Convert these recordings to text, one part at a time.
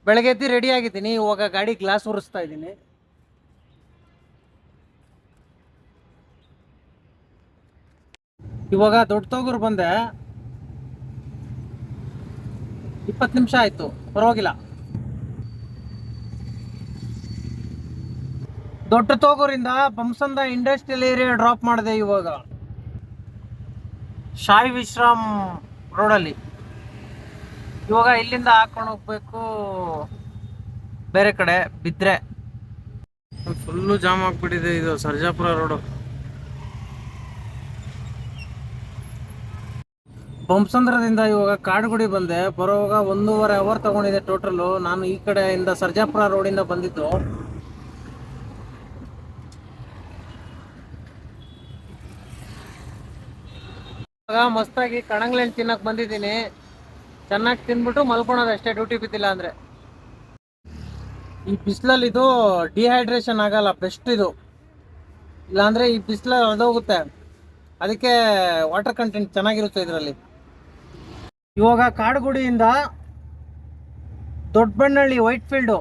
ಬೆಳಗ್ಗೆ ಎದ್ದು ರೆಡಿ ಆಗಿದ್ದೀನಿ. ಇವಾಗ ಗಾಡಿ ಗ್ಲಾಸ್ ಒರೆಸ್ತಾ ಇದ್ದೀನಿ. ಇವಾಗ ದೊಡ್ಡ ತೋಗೂರು ಬಂದೆ, 20 ನಿಮಿಷ ಆಯ್ತು, ಪರವಾಗಿಲ್ಲ. ದೊಡ್ಡ ತೋಗೂರಿಂದ ಬಂಸಂದ ಇಂಡಸ್ಟ್ರಿಯಲ್ ಏರಿಯಾ ಡ್ರಾಪ್ ಮಾಡಿದೆ. ಇವಾಗ ಶಾಯಿ ವಿಶ್ರಾಮ್ ರೋಡಲ್ಲಿ. ಇವಾಗ ಇಲ್ಲಿಂದ ಹಾಕೊಂಡು ಹೋಗ್ಬೇಕು ಬೇರೆ ಕಡೆ ಬಿದ್ರೆ. ಫುಲ್ಲು ಜಾಮ್ ಆಗ್ಬಿಟ್ಟಿದೆ ಇದು ಸರ್ಜಾಪುರ ರೋಡು. ಬಂಸಂದ್ರದಿಂದ ಇವಾಗ ಕಾಡುಗುಡಿ ಬಂದೆ. ಬರೋವಾಗ 1.5 ಅವರ್ ತಗೊಂಡಿದೆ ಟೋಟಲು. ನಾನು ಈ ಕಡೆಯಿಂದ ಸರ್ಜಾಪುರ ರೋಡಿಂದ ಬಂದಿದ್ದು. ಇವಾಗ ಮಸ್ತಾಗಿ ಕಣಂಗ್ಲೆಣ್ಣು ತಿನ್ನಕ್ ಬಂದಿದ್ದೀನಿ. ಚೆನ್ನಾಗಿ ತಿನ್ಬಿಟ್ಟು ಮಲ್ಕೊಳೋದು ಅಷ್ಟೇ, ಡ್ಯೂಟಿ ಬಿದ್ದಿಲ್ಲ ಅಂದ್ರೆ. ಈ ಬಿಸಿಲಲ್ಲಿ ಇದು ಡಿಹೈಡ್ರೇಷನ್ ಆಗಲ್ಲ, ಬೆಸ್ಟ್ ಇದು. ಇಲ್ಲಾಂದ್ರೆ ಈ ಬಿಸಿಲಲ್ಲಿ ಅದೋಗುತ್ತೆ. ಅದಕ್ಕೆ ವಾಟರ್ ಕಂಟೆಂಟ್ ಚೆನ್ನಾಗಿರುತ್ತೆ ಇದರಲ್ಲಿ. ಇವಾಗ ಕಾಡುಗುಡಿಯಿಂದ ದೊಡ್ಡಬಣ್ಣಹಳ್ಳಿ ವೈಟ್ ಫೀಲ್ಡು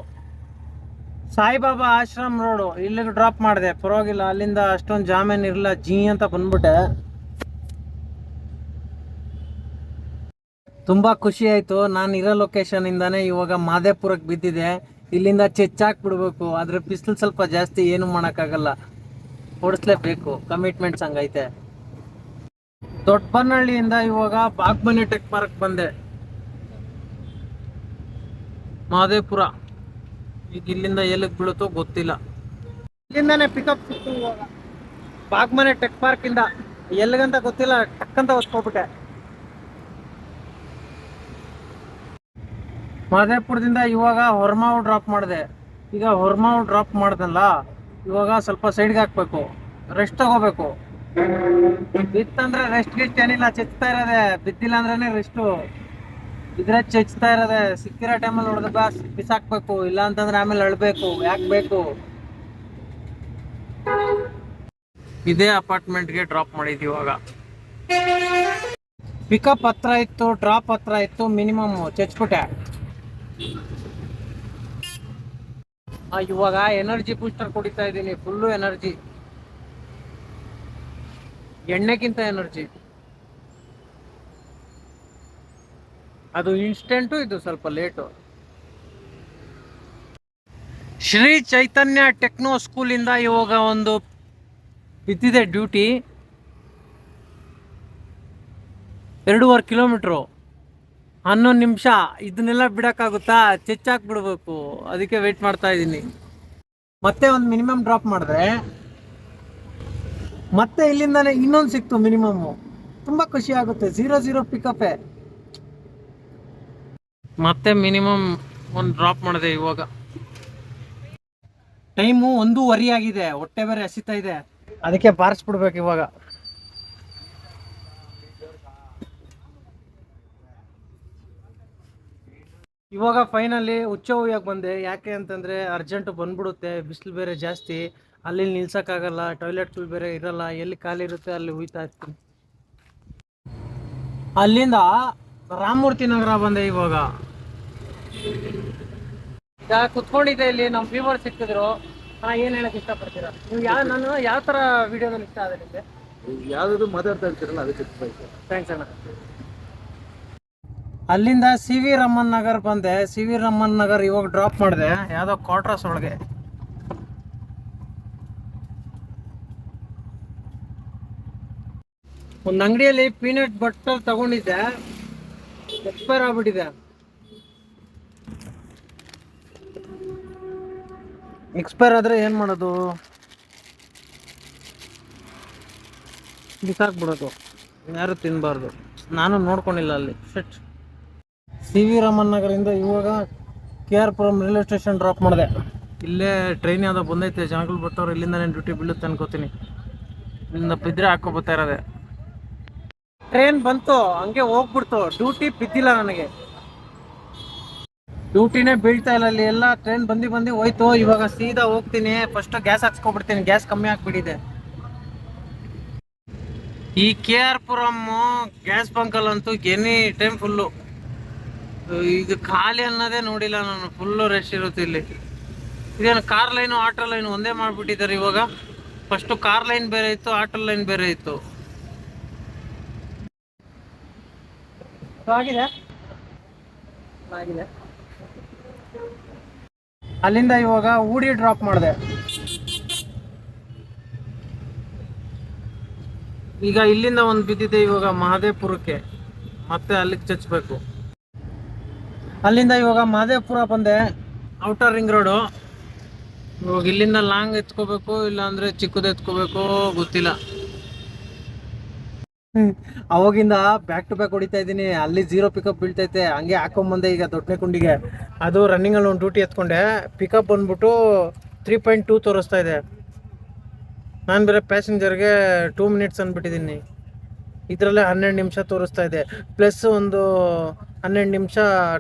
ಸಾಯಿಬಾಬಾ ಆಶ್ರಮ್ ರೋಡು ಇಲ್ಲಿಗೆ ಡ್ರಾಪ್ ಮಾಡಿದೆ. ಪರವಾಗಿಲ್ಲ, ಅಲ್ಲಿಂದ ಅಷ್ಟೊಂದು ಜಾಮೇನ್ ಇರಲಿಲ್ಲ. ಜೀ ಅಂತ ಬಂದ್ಬಿಟ್ಟೆ. ತುಂಬ ಖುಷಿ ಆಯಿತು. ನಾನು ಇರೋ ಲೊಕೇಶನಿಂದಾನೇ ಇವಾಗ ಮಾದೇಪುರಕ್ಕೆ ಬಿದ್ದಿದೆ. ಇಲ್ಲಿಂದ ಚೆಚ್ಚಾಕ್ಬಿಡ್ಬೇಕು. ಆದರೆ ಬಿಸಿಲು ಸ್ವಲ್ಪ ಜಾಸ್ತಿ, ಏನು ಮಾಡೋಕ್ಕಾಗಲ್ಲ, ಓಡಿಸ್ಲೇಬೇಕು. ಕಮಿಟ್ಮೆಂಟ್ಸ್ ಹಂಗೈತೆ. ದೊಡ್ಡಬನ್ನಹಳ್ಳಿಯಿಂದ ಇವಾಗ ಬಾಗ್ಮನೆ ಟೆಕ್ ಪಾರ್ಕ್ ಬಂದೆ, ಮಾದೇಪುರ. ಈಗ ಇಲ್ಲಿಂದ ಎಲ್ಲಿಗೆ ಬೀಳುತ್ತೋ ಗೊತ್ತಿಲ್ಲ. ಇಲ್ಲಿಂದಾನೇ ಪಿಕಪ್ ಸಿಕ್ತು ಇವಾಗ ಬಾಗ್ಮನೆ ಟೆಕ್ ಪಾರ್ಕಿಂದ. ಎಲ್ಲಿಗಂತ ಗೊತ್ತಿಲ್ಲ, ಟಕ್ಕಂತ ಹೊಸ್ಕೊಬಿಟ್ಟೆ. ಮಾದೇಪುರದಿಂದ ಇವಾಗ ಹೊರಮಾವು ಡ್ರಾಪ್ ಮಾಡಿದೆ. ಈಗ ಹೊರಮಾವು ಡ್ರಾಪ್ ಮಾಡ್ದಲ್ಲ, ಇವಾಗ ಸ್ವಲ್ಪ ಸೈಡ್ಗೆ ಹಾಕ್ಬೇಕು, ರೆಸ್ಟ್ ತಗೋಬೇಕು. ಬಿತ್ತಂದ್ರೆ ರೆಸ್ಟ್ ಗಿಸ್ಟ್ ಏನಿಲ್ಲ, ಚೆಚ್ತಾ ಇರೋದೆ. ಬಿದ್ದಿಲ್ಲ ಅಂದ್ರೇನೆ ರೆಸ್ಟು. ಇದ್ರೆ ಚೆಚ್ತಾ ಇರೋದೆ. ಸಿಕ್ಕಿರೋ ಟೈಮಲ್ಲಿ ಹೊಡೆದ ಬಿಸಾಕ್ಬೇಕು, ಇಲ್ಲ ಅಂತಂದ್ರೆ ಆಮೇಲೆ ಅಳ್ಬೇಕು. ಯಾಕೆ ಬೇಕು? ಇದೇ ಅಪಾರ್ಟ್ಮೆಂಟ್ಗೆ ಡ್ರಾಪ್ ಮಾಡಿದ್ವಿ. ಇವಾಗ ಪಿಕಪ್ ಹತ್ರ ಇತ್ತು, ಡ್ರಾಪ್ ಹತ್ರ ಇತ್ತು. ಮಿನಿಮಮ್ ಚೆಚ್ಬಿಟ್ಟೆ. ಇವಾಗ ಎನರ್ಜಿ ಬೂಸ್ಟರ್ ಕುಡಿತಾ ಇದ್ದೀನಿ. ಫುಲ್ಲು ಎನರ್ಜಿ, ಎಣ್ಣೆಗಿಂತ ಎನರ್ಜಿ. ಅದು ಇನ್ಸ್ಟೆಂಟು, ಇದು ಸ್ವಲ್ಪ ಲೇಟು. ಶ್ರೀ ಚೈತನ್ಯ ಟೆಕ್ನೋ ಸ್ಕೂಲಿಂದ ಇವಾಗ ಒಂದು ಬಿದ್ದಿದೆ ಡ್ಯೂಟಿ. 2.5 ಕಿಲೋಮೀಟ್ರು, 11 ನಿಮಿಷ. ಇದನ್ನೆಲ್ಲ ಬಿಡೋಕ್ಕಾಗುತ್ತಾ? ಚೆಚ್ಚಾಕ್ಬಿಡ್ಬೇಕು. ಅದಕ್ಕೆ ವೆಯ್ಟ್ ಮಾಡ್ತಾ ಇದ್ದೀನಿ. ಮತ್ತೆ ಒಂದು ಮಿನಿಮಮ್ ಡ್ರಾಪ್ ಮಾಡಿದ್ರೆ ಮತ್ತೆ ಇಲ್ಲಿಂದಾನೆ ಇನ್ನೊಂದು ಸಿಕ್ತು ಮಿನಿಮಮ್ಮು. ತುಂಬ ಖುಷಿ ಆಗುತ್ತೆ. 0-0 ಪಿಕಪ್ಪೇ. ಮತ್ತೆ ಮಿನಿಮಮ್ ಒಂದು ಡ್ರಾಪ್ ಮಾಡಿದೆ. ಇವಾಗ ಟೈಮು 1:15 ಆಗಿದೆ. ಹೊಟ್ಟೆ ಬೇರೆ ಹಸಿತಾ ಇದೆ, ಅದಕ್ಕೆ ಬಾರಿಸ್ಬಿಡ್ಬೇಕು ಇವಾಗ. ಇವಾಗ ಫೈನಲಿ ಉಚ್ಚ ಹುಯ್ಯಕ್ಕೆ ಬಂದೆ. ಯಾಕೆ ಅಂತಂದರೆ ಅರ್ಜೆಂಟು ಬಂದ್ಬಿಡುತ್ತೆ, ಬಿಸಿಲು ಬೇರೆ ಜಾಸ್ತಿ. ಅಲ್ಲಿ ನಿಲ್ಸೋಕ್ಕಾಗಲ್ಲ, ಟಾಯ್ಲೆಟ್ಗಳು ಬೇರೆ ಇರಲ್ಲ. ಎಲ್ಲಿ ಖಾಲಿ ಇರುತ್ತೆ ಅಲ್ಲಿ ಹುಯ್ತಾ ಇರ್ತೀನಿ. ಅಲ್ಲಿಂದ ರಾಮಮೂರ್ತಿ ನಗರ ಬಂದೆ. ಇವಾಗ ಕುತ್ಕೊಂಡಿದ್ದೆ ಇಲ್ಲಿ. ನಮ್ಮ ವ್ಯೂವರ್ ಸಿಕ್ಕಿದ್ರು. ಏನು ಹೇಳಕ್ಕೆ ಇಷ್ಟಪಡ್ತೀರಾ ನೀವು? ನಾನು ಯಾವ ಥರ ವಿಡಿಯೋದಲ್ಲಿ ಇಷ್ಟ ಆದ್ರೆ ನಿಮಗೆ? ಯಾವ್ದು ಮಾತಾಡ್ತಾ ಇರ್ತೀರಲ್ಲ ಅದಕ್ಕೆ ಥ್ಯಾಂಕ್ಸ್ ಅಣ್ಣ. ಅಲ್ಲಿಂದ ಸಿ ವಿ ರಮನ್ ನಗರ್ ಬಂದೆ. ಸಿ ವಿ ರಮನ್ ನಗರ್ ಇವಾಗ ಡ್ರಾಪ್ ಮಾಡಿದೆ, ಯಾವುದೋ ಕ್ವಾರ್ಟರ್ಸ್ ಒಳಗೆ. ಒಂದು ಅಂಗಡಿಯಲ್ಲಿ ಪೀನಟ್ ಬಟರ್ ತಗೊಂಡಿದ್ದೆ, ಎಕ್ಸ್ಪೈರ್ ಆಗ್ಬಿಟ್ಟಿದೆ. ಎಕ್ಸ್ಪೈರ್ ಆದರೆ ಏನು ಮಾಡೋದು? ಬಿಸಾಕ್ಬಿಡೋದು. ಯಾರು ತಿನ್ನಬಾರ್ದು. ನಾನು ನೋಡ್ಕೊಂಡಿಲ್ಲ ಅಲ್ಲಿ. ಸೆಟ್ ಸಿ ವಿ ರಾಮನ್ ನಗರಿಂದ ಇವಾಗ KR Puram railway station drop ಮಾಡಿದೆ. ಇಲ್ಲೇ ಟ್ರೈನ್ ಯಾವುದೋ ಬಂದೈತೆ, ಜನಗಳು ಬರ್ತಾವ್ರೆ. ಇಲ್ಲಿಂದ ಡ್ಯೂಟಿ ಬೀಳುತ್ತೆ ಅನ್ಕೋತೀನಿ. ಇಲ್ಲಿಂದ ಬಿದ್ದರೆ ಹಾಕ್ಕೊಬತ್ತಾ ಇರೋದೆ. ಟ್ರೈನ್ ಬಂತು, ಹಂಗೆ ಹೋಗ್ಬಿಡ್ತು. ಡ್ಯೂಟಿ ಬಿದ್ದಿಲ್ಲ ನನಗೆ, ಡ್ಯೂಟಿನೇ ಬೀಳ್ತಾ ಇಲ್ಲ ಅಲ್ಲಿ. ಎಲ್ಲ ಟ್ರೈನ್ ಬಂದು ಹೋಯ್ತು. ಇವಾಗ ಸೀದಾ ಹೋಗ್ತೀನಿ. ಫಸ್ಟ್ ಗ್ಯಾಸ್ ಹಾಕ್ಸ್ಕೊಬಿಡ್ತೀನಿ, ಗ್ಯಾಸ್ ಕಮ್ಮಿ ಆಗ್ಬಿಟ್ಟಿದೆ. ಈ KR ಪುರಂ ಗ್ಯಾಸ್ ಬಂಕಲ್ಲಂತೂ ಎನಿ ಟೈಮ್ ಫುಲ್ಲು. ಈಗ ಖಾಲಿ ಅನ್ನೋದೇ ನೋಡಿಲ್ಲ ನಾನು, ಫುಲ್ಲು ರಶ್ ಇರುತ್ತೆ ಇಲ್ಲಿ. ಇದೇನು ಕಾರ್ ಲೈನು ಆಟೋ ಲೈನ್ ಒಂದೇ ಮಾಡಿಬಿಟ್ಟಿದ್ದಾರೆ ಇವಾಗ. ಫಸ್ಟು ಕಾರ್ ಲೈನ್ ಬೇರೆ ಇತ್ತು, ಆಟೋ ಲೈನ್ ಬೇರೆ ಇತ್ತು. ಆಗಿದೆ ಆಗಿದೆ. ಅಲ್ಲಿಂದ ಇವಾಗ ಊಡಿ ಡ್ರಾಪ್ ಮಾಡಿದೆ. ಈಗ ಇಲ್ಲಿಂದ ಒಂದು ಬಿದ್ದಿದೆ, ಇವಾಗ ಮಹದೇವಪುರಕ್ಕೆ ಮತ್ತೆ ಅಲ್ಲಿಗೆ ಚಚ್ಚಬೇಕು. ಅಲ್ಲಿಂದ ಇವಾಗ ಮಹದೇವಪುರ ಬಂದೆ, ಔಟರ್ ರಿಂಗ್ ರೋಡು. ಇವಾಗ ಇಲ್ಲಿಂದ ಲಾಂಗ್ ಎತ್ಕೋಬೇಕು, ಇಲ್ಲಾಂದ್ರೆ ಚಿಕ್ಕದು ಎತ್ಕೋಬೇಕು, ಗೊತ್ತಿಲ್ಲ. ಅವಾಗಿಂದ ಬ್ಯಾಕ್ ಟು ಬ್ಯಾಕ್ ಹೊಡಿತಾ ಇದ್ದೀನಿ. ಅಲ್ಲಿ 0 ಪಿಕಪ್ ಬೀಳ್ತೈತೆ, ಹಂಗೆ ಹಾಕೊಂಬಂದೆ ಈಗ ದೊಡ್ಡನೆಕುಂಡಿಗೆ. ಅದು ರನ್ನಿಂಗಲ್ಲಿ ಒಂದು ಡ್ಯೂಟಿ ಎತ್ಕೊಂಡೆ, ಪಿಕಪ್ ಬಂದ್ಬಿಟ್ಟು 3.2 ತೋರಿಸ್ತಾ ಇದೆ. ನಾನು ಬೇರೆ ಪ್ಯಾಸೆಂಜರ್ಗೆ 2 ಮಿನಿಟ್ಸ್ ಅಂದ್ಬಿಟ್ಟಿದ್ದೀನಿ. ಇದರಲ್ಲೇ 12 ನಿಮಿಷ ತೋರಿಸ್ತಾ ಇದೆ. ಪ್ಲಸ್ ಒಂದು 12 ನಿಮಿಷ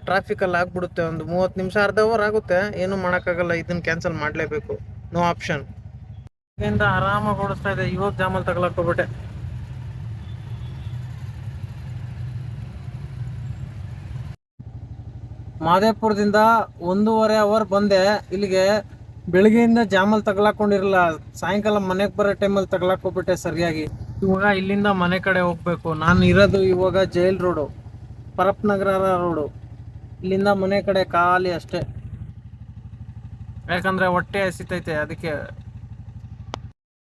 ಟ್ರಾಫಿಕಲ್ಲಿ ಆಗ್ಬಿಡುತ್ತೆ. ಒಂದು 30 ನಿಮಿಷ, ಅರ್ಧ ಅವರ್ ಆಗುತ್ತೆ. ಏನೂ ಮಾಡೋಕ್ಕಾಗಲ್ಲ, ಇದನ್ನು ಕ್ಯಾನ್ಸಲ್ ಮಾಡಲೇಬೇಕು, ನೋ ಆಪ್ಷನ್. ಇದರಿಂದ ಆರಾಮಾಗಿ ಓಡಿಸ್ತಾ ಇದೆ. ಇವಾಗ ಜಾಮಲ್ಲಿ ತಗೊಳಕ್ಕೋಗ್ಬಿಟ್ಟೆ. ಮಹದೇವಪುರದಿಂದ 1.5 ಅವರ್ ಬಂದೆ ಇಲ್ಲಿಗೆ. ಬೆಳಗ್ಗೆಯಿಂದ ಜಾಮಲ್ಲಿ ತಗೊಳಕೊಂಡಿರಲ್ಲ, ಸಾಯಂಕಾಲ ಮನೆಗೆ ಬರೋ ಟೈಮಲ್ಲಿ ತಗೊಳಕ್ಕೋಗ್ಬಿಟ್ಟೆ ಸರಿಯಾಗಿ. ಇವಾಗ ಇಲ್ಲಿಂದ ಮನೆ ಕಡೆ ಹೋಗ್ಬೇಕು. ನಾನು ಇರೋದು ಇವಾಗ ಜೈಲ್ ರೋಡು, ಪರಪ್ನಗರ ರೋಡು. ಇಲ್ಲಿಂದ ಮನೆ ಕಡೆ ಖಾಲಿ ಅಷ್ಟೇ, ಯಾಕಂದರೆ ಹೊಟ್ಟೆ ಹಸಿತೈತೆ, ಅದಕ್ಕೆ